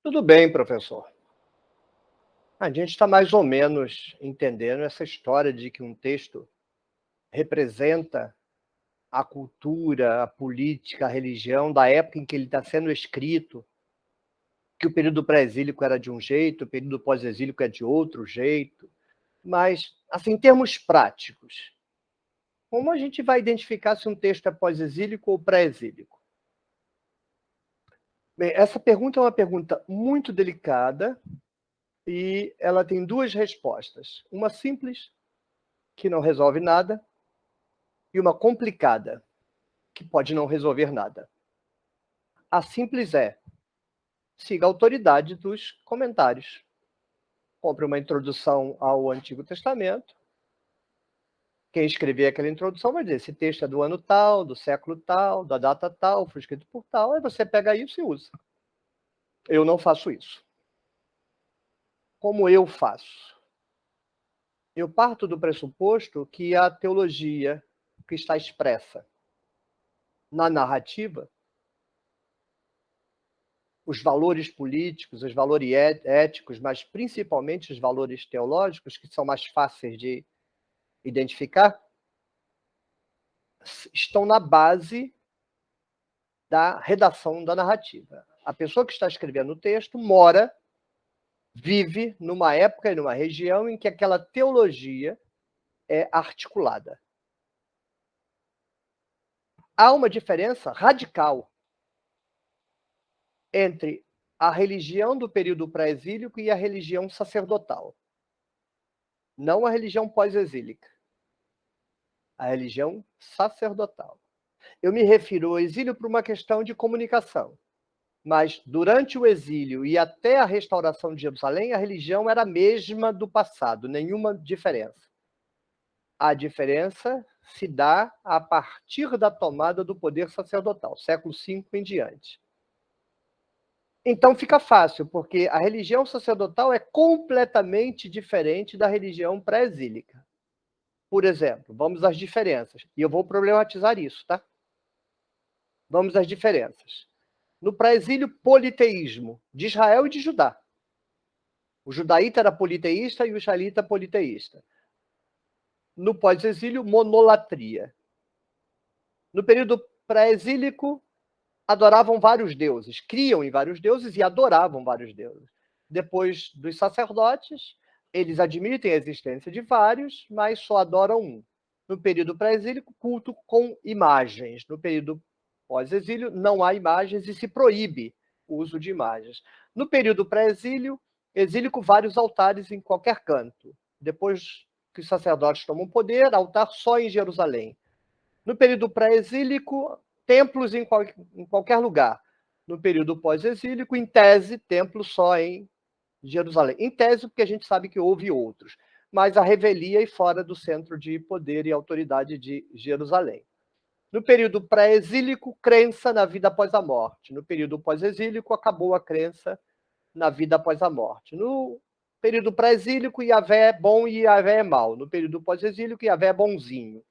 Tudo bem, professor. A gente está mais ou menos entendendo essa história de que um texto representa a cultura, a política, a religião da época em que ele está sendo escrito, que o período pré-exílico era de um jeito, o período pós-exílico é de outro jeito. Mas, assim, em termos práticos, como a gente vai identificar se um texto é pós-exílico ou pré-exílico? Bem, essa pergunta é uma pergunta muito delicada e ela tem duas respostas. Uma simples, que não resolve nada, e uma complicada, que pode não resolver nada. A simples é: siga a autoridade dos comentários. Compre uma introdução ao Antigo Testamento. Quem escrever aquela introdução vai dizer: esse texto é do ano tal, do século tal, da data tal, foi escrito por tal. Aí você pega isso e usa. Eu não faço isso. Como eu faço? Eu parto do pressuposto que a teologia que está expressa na narrativa, os valores políticos, os valores éticos, mas principalmente os valores teológicos, que são mais fáceis de identificar, estão na base da redação da narrativa. A pessoa que está escrevendo o texto vive numa época e numa região em que aquela teologia é articulada. Há uma diferença radical entre a religião do período pré-exílico e a religião sacerdotal. Não a religião pós-exílica. A religião sacerdotal. Eu me refiro ao exílio por uma questão de comunicação. Mas durante o exílio e até a restauração de Jerusalém, a religião era a mesma do passado, nenhuma diferença. A diferença se dá a partir da tomada do poder sacerdotal, século V em diante. Então fica fácil, porque a religião sacerdotal é completamente diferente da religião pré-exílica. Por exemplo, vamos às diferenças. E eu vou problematizar isso, tá? Vamos às diferenças. No pré-exílio, politeísmo de Israel e de Judá. O judaíta era politeísta e o israelita politeísta. No pós-exílio, monolatria. No período pré-exílico, adoravam vários deuses, criam em vários deuses e adoravam vários deuses. Depois dos sacerdotes, eles admitem a existência de vários, mas só adoram um. No período pré-exílico, culto com imagens. No período pós-exílio, não há imagens e se proíbe o uso de imagens. No período pré-exílio, exílico, vários altares em qualquer canto. Depois que os sacerdotes tomam poder, altar só em Jerusalém. No período pré-exílico, templos em qualquer lugar. No período pós-exílico, em tese, templos só em Jerusalém. Em tese, porque a gente sabe que houve outros. Mas a revelia e fora do centro de poder e autoridade de Jerusalém. No período pré-exílico, crença na vida após a morte. No período pós-exílico, acabou a crença na vida após a morte. No período pré-exílico, Yahvé é bom e Yahvé é mau. No período pós-exílico, Yahvé é bonzinho.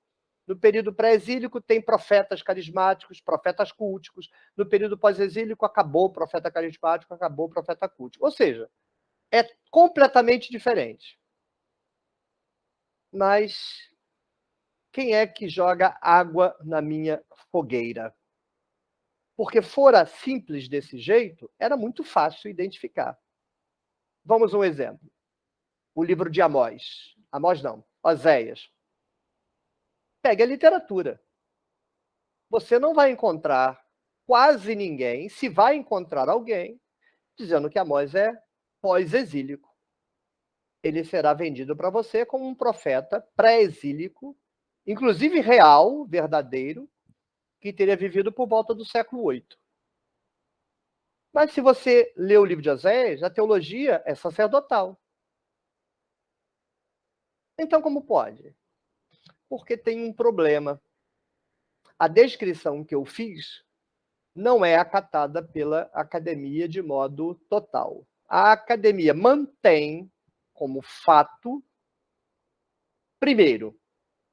No período pré-exílico, tem profetas carismáticos, profetas culticos. No período pós-exílico, acabou o profeta carismático, acabou o profeta cultico. Ou seja, é completamente diferente. Mas quem é que joga água na minha fogueira? Porque fora simples desse jeito, era muito fácil identificar. Vamos a um exemplo. O livro de Amós. Amós não, Oséias. Pegue a literatura. Você não vai encontrar quase ninguém, se vai encontrar alguém, dizendo que Amós é pós-exílico. Ele será vendido para você como um profeta pré-exílico, inclusive real, verdadeiro, que teria vivido por volta do século VIII. Mas se você lê o livro de Oséias, a teologia é sacerdotal. Então, como pode? Porque tem um problema. A descrição que eu fiz não é acatada pela academia de modo total. A academia mantém como fato, primeiro,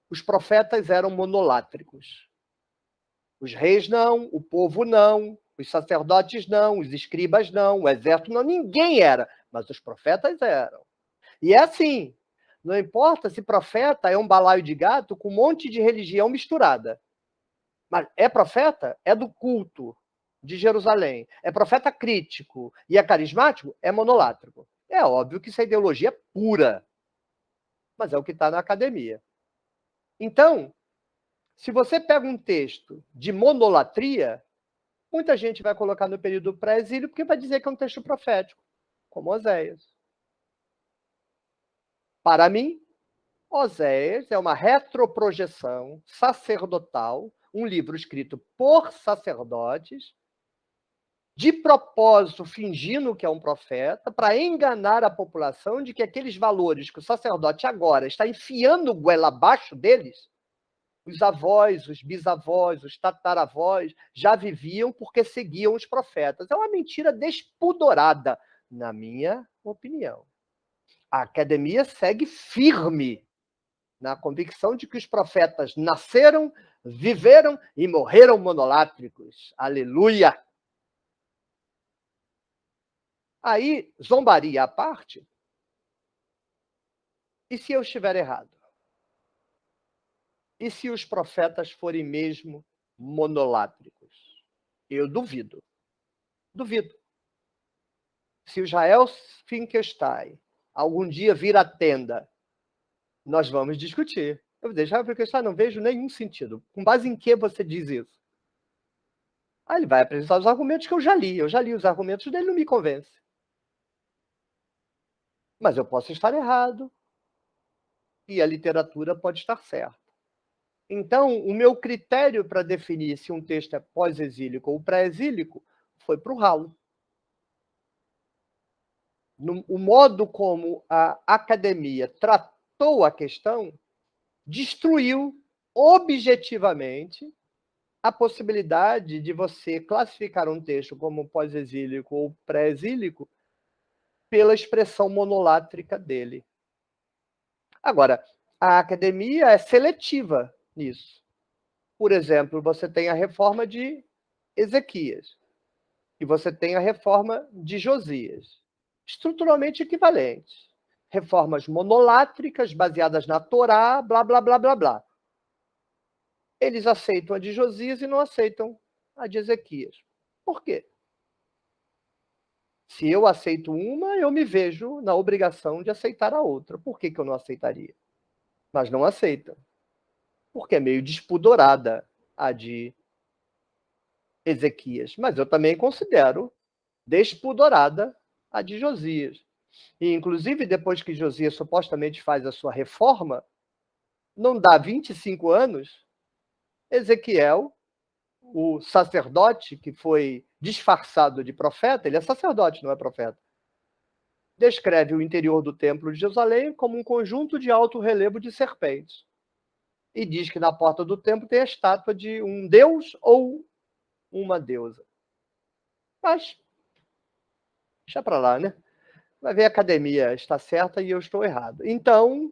os profetas eram monolátricos. Os reis não, o povo não, Os sacerdotes não, os escribas não, o exército não, ninguém era, mas os profetas eram. E é assim, não importa se profeta é um balaio de gato com um monte de religião misturada. Mas é profeta? É do culto de Jerusalém. É profeta crítico e é carismático? É monolátrico. É óbvio que isso é ideologia pura, mas é o que está na academia. Então, se você pega um texto de monolatria, muita gente vai colocar no período pré-exílio porque vai dizer que é um texto profético, como Oséias. Para mim, Oséias é uma retroprojeção sacerdotal, um livro escrito por sacerdotes, de propósito, fingindo que é um profeta, para enganar a população de que aqueles valores que o sacerdote agora está enfiando goela abaixo deles, os avós, os bisavós, os tataravós já viviam porque seguiam os profetas. É uma mentira despudorada, na minha opinião. A academia segue firme na convicção de que os profetas nasceram, viveram e morreram monolátricos. Aleluia! Aí, zombaria à parte, e se eu estiver errado? E se os profetas forem mesmo monolátricos? Eu duvido. Duvido. Se o Israel Finkelstein algum dia vir à tenda, nós vamos discutir. Eu vou deixar Finkelstein, não vejo nenhum sentido. Com base em que você diz isso? Aí ele vai apresentar os argumentos que eu já li. Eu já li os argumentos dele, não me convence. Mas eu posso estar errado. E a literatura pode estar certa. Então, o meu critério para definir se um texto é pós-exílico ou pré-exílico foi para o ralo. O modo como a academia tratou a questão destruiu objetivamente a possibilidade de você classificar um texto como pós-exílico ou pré-exílico pela expressão monolátrica dele. Agora, a academia é seletiva nisso. Por exemplo, você tem a reforma de Ezequias e você tem a reforma de Josias, estruturalmente equivalentes. Reformas monolátricas, baseadas na Torá, blá, blá, blá, blá, blá. Eles aceitam a de Josias e não aceitam a de Ezequias. Por quê? Se eu aceito uma, eu me vejo na obrigação de aceitar a outra. Por que eu não aceitaria? Mas não aceitam. Porque é meio despudorada a de Ezequias. Mas eu também considero despudorada a de Josias. E, inclusive, depois que Josias supostamente faz a sua reforma, não dá 25 anos, Ezequiel, o sacerdote que foi disfarçado de profeta, ele é sacerdote, não é profeta, descreve o interior do templo de Jerusalém como um conjunto de alto relevo de serpentes. E diz que na porta do templo tem a estátua de um deus ou uma deusa. Mas, deixa para lá, né? Vai ver, a academia está certa e eu estou errado. Então,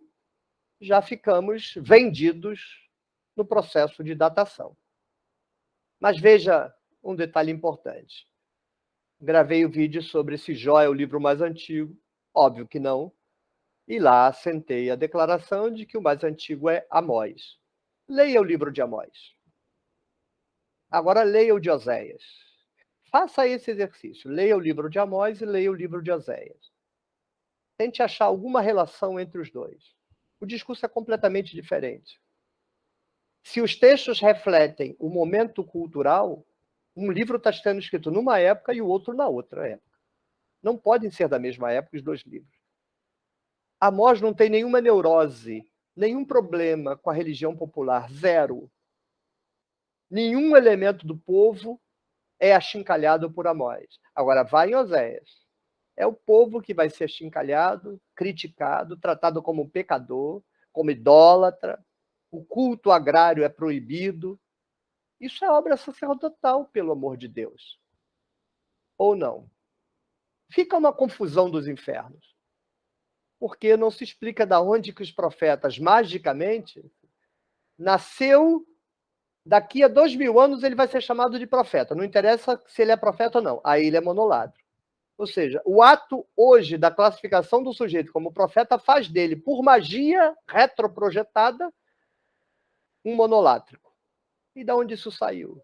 já ficamos vendidos no processo de datação. Mas veja um detalhe importante. Gravei o vídeo sobre se Jó é o livro mais antigo. Óbvio que não. E lá assentei a declaração de que o mais antigo é Amós. Leia o livro de Amós. Agora leia o de Oséias. Faça esse exercício. Leia o livro de Amós e leia o livro de Oséias. Tente achar alguma relação entre os dois. O discurso é completamente diferente. Se os textos refletem o momento cultural, um livro está sendo escrito numa época e o outro na outra época. Não podem ser da mesma época os dois livros. Amós não tem nenhuma neurose, nenhum problema com a religião popular, zero. Nenhum elemento do povo é achincalhado por Amós. Agora, vai em Oséias. É o povo que vai ser achincalhado, criticado, tratado como pecador, como idólatra. O culto agrário é proibido. Isso é obra sacerdotal, pelo amor de Deus. Ou não? Fica uma confusão dos infernos. Porque não se explica de onde que os profetas, magicamente, nasceu Daqui a 2000 anos ele vai ser chamado de profeta. Não interessa se ele é profeta ou não. Aí ele é monolátrico. Ou seja, o ato hoje da classificação do sujeito como profeta faz dele, por magia retroprojetada, um monolátrico. E de onde isso saiu?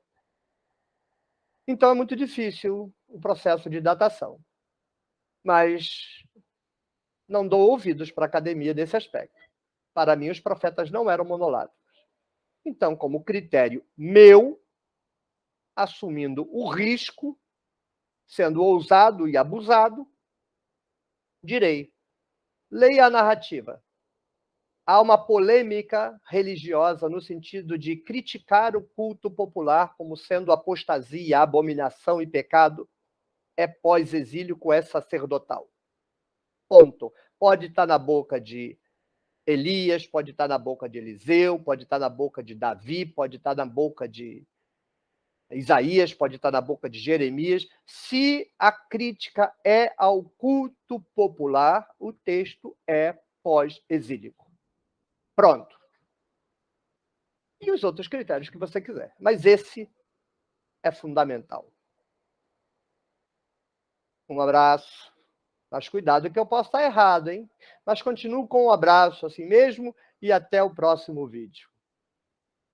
Então é muito difícil o processo de datação. Mas não dou ouvidos para a academia nesse aspecto. Para mim, os profetas não eram monolátricos. Então, como critério meu, assumindo o risco, sendo ousado e abusado, direi: leia a narrativa. Há uma polêmica religiosa no sentido de criticar o culto popular como sendo apostasia, abominação e pecado. É pós-exílico, é sacerdotal. Ponto. Pode estar na boca de Elias, pode estar na boca de Eliseu, pode estar na boca de Davi, pode estar na boca de Isaías, pode estar na boca de Jeremias. Se a crítica é ao culto popular, o texto é pós-exílico. Pronto. E os outros critérios que você quiser. Mas esse é fundamental. Um abraço. Mas cuidado que eu posso estar errado, hein? Mas continuo com um abraço assim mesmo e até o próximo vídeo.